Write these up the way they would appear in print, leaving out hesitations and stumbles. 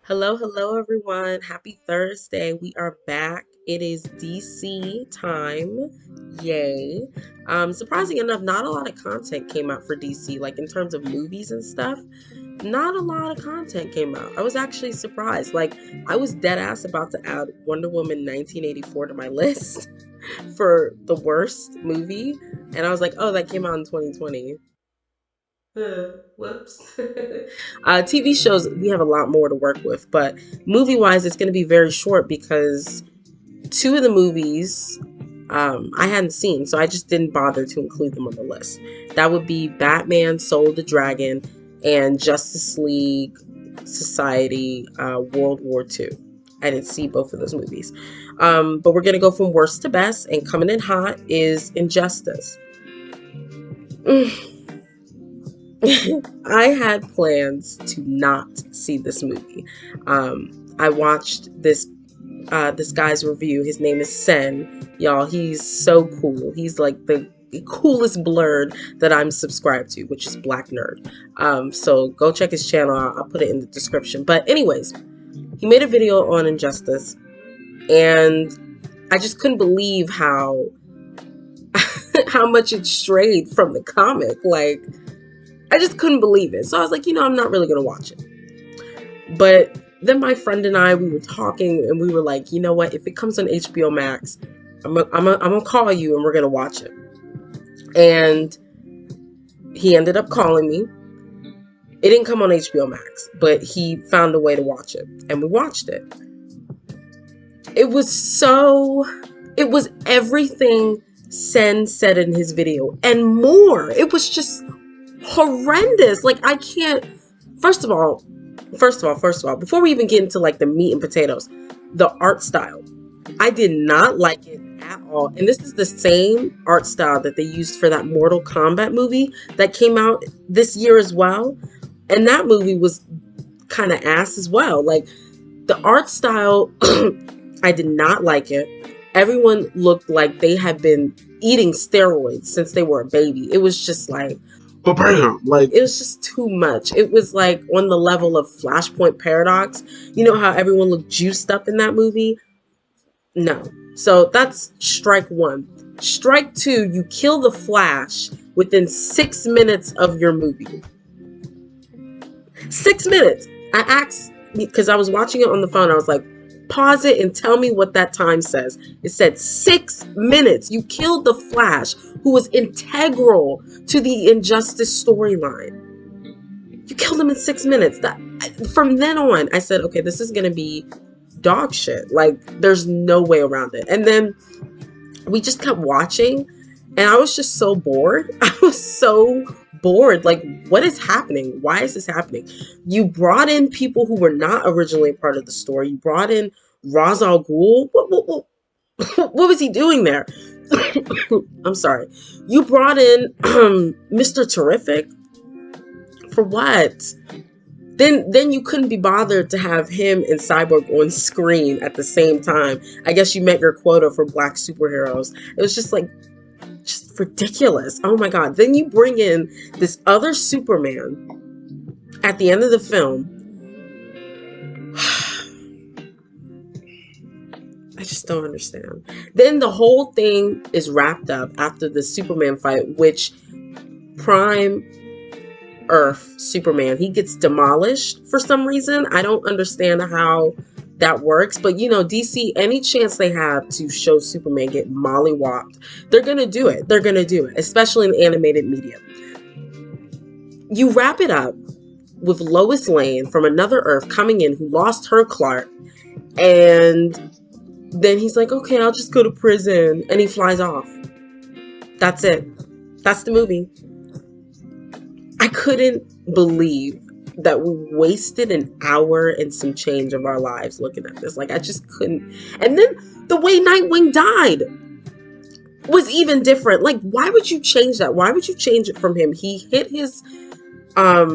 Hello, hello everyone. Happy Thursday. We are back. It is DC time. Yay. Surprising enough, not a lot of content came out for DC, like in terms of movies and stuff. Not a lot of content came out. I was actually surprised. Like, I was dead ass about to add Wonder Woman 1984 to my list for the worst movie. And I was like, oh, that came out in 2020. Whoops. TV shows, we have a lot more to work with, but movie wise, it's going to be very short because two of the movies I hadn't seen, so I just didn't bother to include them on the list. That would be Batman, Soul of the Dragon, and Justice League Society World War II. I didn't see both of those movies. But we're going to go from worst to best, and coming in hot is Injustice. I had plans to not see this movie. I watched this guy's review. His name is Sen. Y'all, he's so cool. He's like the coolest blurred that I'm subscribed to, which is Black Nerd. So go check his channel. I'll put it in the description. But anyways, he made a video on Injustice, and I just couldn't believe how how much it strayed from the comic. Like, I just couldn't believe it. So I was like, I'm not really going to watch it. But then my friend and I, we were talking and we were like, you know what? If it comes on HBO Max, I'm going to call you and we're going to watch it. And he ended up calling me. It didn't come on HBO Max, but he found a way to watch it. And we watched it. It was everything Sen said in his video and more. It was just horrendous. Like, I can't. First of all, before we even get into like the meat and potatoes, the art style, I did not like it at all. And this is the same art style that they used for that Mortal Kombat movie that came out this year as well. And that movie was kind of ass as well. Like, the art style, I did not like it. Everyone looked like they had been eating steroids since they were a baby. It was just like, bam, like, it was just too much. It was like on the level of Flashpoint Paradox. You know how everyone looked juiced up in that movie? No. So that's strike one. Strike two, you kill the Flash within 6 minutes of your movie. 6 minutes. I asked, because I was watching it on the phone, I was like, pause it and tell me what that time says. It said 6 minutes. You killed the Flash, who was integral to the Injustice storyline. You killed him in 6 minutes. From then on, I said, okay, this is going to be dog shit. Like, there's no way around it. And then we just kept watching, and I was just so bored. I was so bored. Like, what is happening? Why is this happening? You brought in people who were not originally part of the story. You brought in Ra's al Ghul. What was he doing there? I'm sorry. You brought in Mr. Terrific. For what? Then you couldn't be bothered to have him and Cyborg on screen at the same time. I guess you met your quota for black superheroes. It was just like, just ridiculous. Oh my god. Then you bring in this other Superman at the end of the film. I just don't understand. Then the whole thing is wrapped up after the Superman fight, which Prime Earth Superman, he gets demolished for some reason. I don't understand how that works, but DC, any chance they have to show Superman get mollywopped, they're gonna do it. They're gonna do it, especially in animated media. You wrap it up with Lois Lane from another Earth coming in, who lost her Clark, and then he's like, okay, I'll just go to prison, and he flies off. That's it. That's the movie. I couldn't believe that we wasted an hour and some change of our lives looking at this. Like, I just couldn't. And then the way Nightwing died was even different. Like, why would you change that? Why would you change it from him? He hit his, I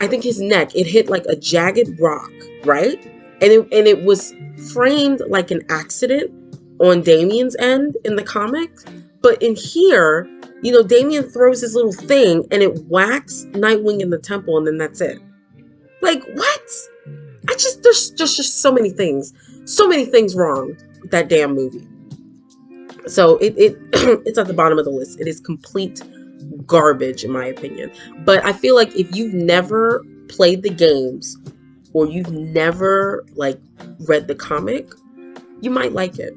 think his neck. It hit like a jagged rock, right? And it was framed like an accident on Damian's end in the comic. But in here, Damian throws his little thing and it whacks Nightwing in the temple, and then that's it. Like, what? there's just so many things wrong with that damn movie. So it's at the bottom of the list. It is complete garbage in my opinion. But I feel like if you've never played the games or you've never like read the comic, you might like it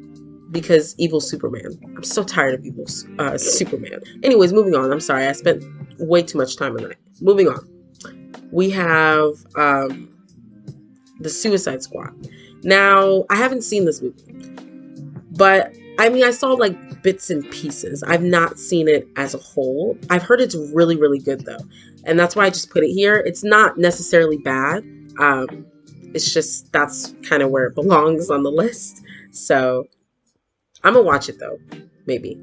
because evil Superman. I'm so tired of evil Superman. Anyways, moving on. I'm sorry, I spent way too much time on that. Moving on. We have the Suicide Squad. Now, I haven't seen this movie, but I mean, I saw like bits and pieces. I've not seen it as a whole. I've heard it's really, really good though. And that's why I just put it here. It's not necessarily bad. It's just, that's kind of where it belongs on the list. So I'm gonna watch it though, maybe.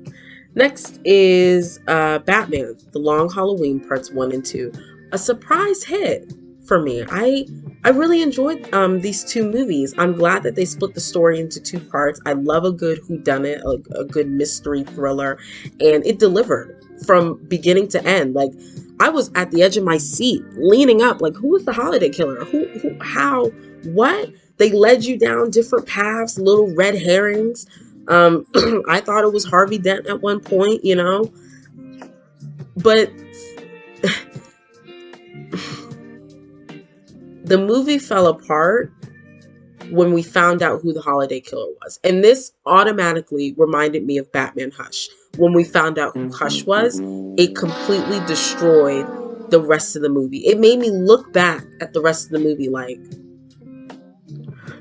Next is Batman, The Long Halloween Parts 1 and 2. A surprise hit for me. I really enjoyed these two movies. I'm glad that they split the story into two parts. I love a good whodunit, a good mystery thriller, and it delivered from beginning to end. Like, I was at the edge of my seat, leaning up, like, who was the holiday killer? Who, how, what? They led you down different paths, little red herrings. I thought it was Harvey Dent at one point, you know, but the movie fell apart when we found out who the holiday killer was. And this automatically reminded me of Batman Hush. When we found out who Hush was, it completely destroyed the rest of the movie. It made me look back at the rest of the movie like,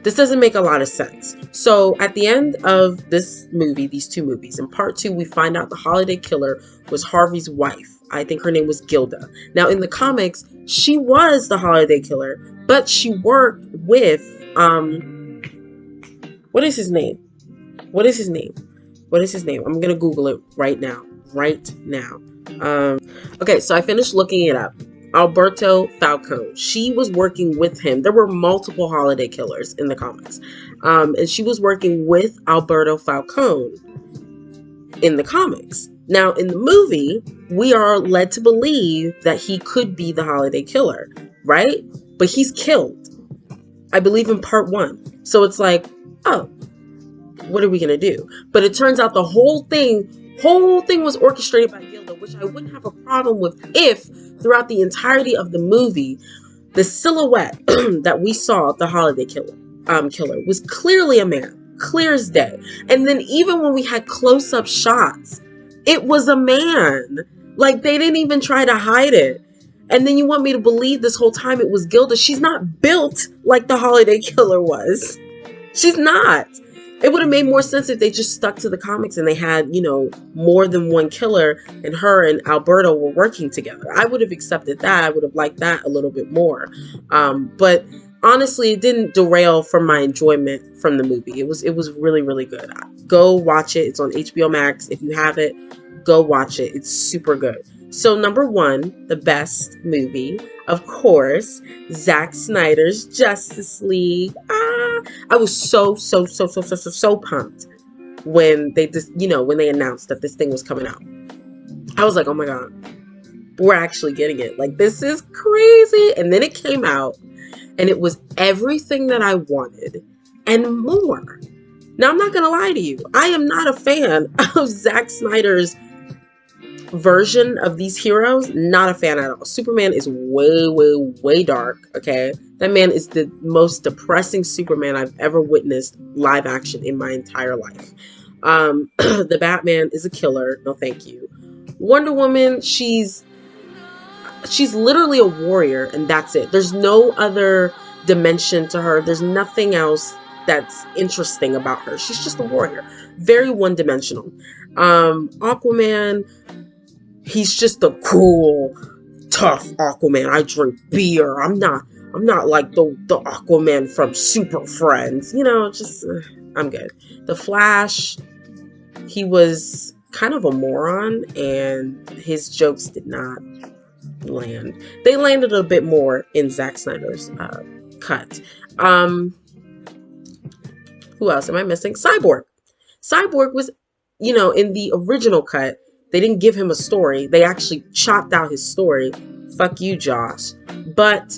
this doesn't make a lot of sense. So at the end of this movie, these two movies, in part 2, we find out the holiday killer was Harvey's wife. I think her name was Gilda. Now in the comics, she was the holiday killer, but she worked with, what is his name? What is his name? What is his name? I'm going to Google it right now. Right now. Okay, so I finished looking it up. Alberto Falcone. She was working with him. There were multiple holiday killers in the comics. And she was working with Alberto Falcone in the comics. Now, in the movie, we are led to believe that he could be the holiday killer, right? But he's killed, I believe, in part 1. So it's like, oh, what are we going to do? But it turns out the whole thing was orchestrated by Gilda, which I wouldn't have a problem with if throughout the entirety of the movie, the silhouette that we saw of the holiday killer was clearly a man, clear as day. And then even when we had close-up shots, it was a man. Like, they didn't even try to hide it. And then you want me to believe this whole time it was Gilda. She's not built like the holiday killer was. She's not. It would have made more sense if they just stuck to the comics and they had, you know, more than one killer and her and Alberto were working together. I would have accepted that. I would have liked that a little bit more. But honestly, it didn't derail from my enjoyment from the movie. It was really, really good. Go watch it. It's on HBO Max. If you have it, go watch it. It's super good. So number 1, the best movie, of course, Zack Snyder's Justice League. I was so pumped when they just, you know, when they announced that this thing was coming out. I was like, oh my God, we're actually getting it. Like, this is crazy. And then it came out and it was everything that I wanted and more. Now, I'm not going to lie to you. I am not a fan of Zack Snyder's version of these heroes. Not a fan at all. Superman is way dark. Okay, that man is the most depressing Superman I've ever witnessed live action in my entire life. The Batman is a killer. No thank you. Wonder Woman, she's literally a warrior and that's it. There's no other dimension to her. There's nothing else that's interesting about her. She's just a warrior, very one-dimensional. Aquaman, he's just a cool, tough Aquaman. I drink beer. I'm not like the Aquaman from Super Friends. You know, just I'm good. The Flash, he was kind of a moron and his jokes did not land. They landed a bit more in Zack Snyder's cut. Who else am I missing? Cyborg. Cyborg was, you know, in the original cut, they didn't give him a story. They actually chopped out his story. Fuck you, Josh. But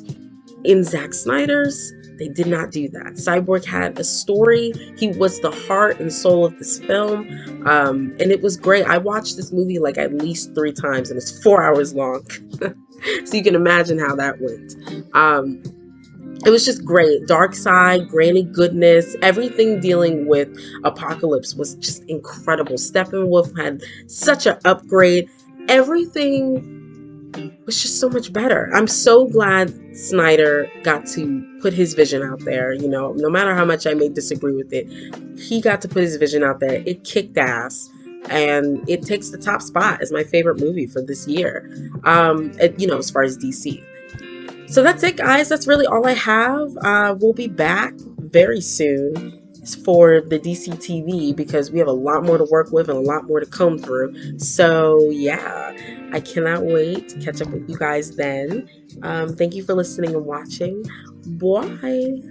In Zack Snyder's, they did not do that. Cyborg had a story. He was the heart and soul of this film. And it was great. I watched this movie like at least 3 times, and it's 4 hours long. So you can imagine how that went. It was just great. Dark side, granny goodness, everything dealing with Apocalypse was just incredible. Steppenwolf had such an upgrade. Everything was just so much better. I'm so glad Snyder got to put his vision out there. You know, no matter how much I may disagree with it, he got to put his vision out there. It kicked ass. And it takes the top spot as my favorite movie for this year. As far as DC. So that's it, guys. That's really all I have. We'll be back very soon for the DC TV because we have a lot more to work with and a lot more to comb through. So yeah, I cannot wait to catch up with you guys then. Thank you for listening and watching. Bye.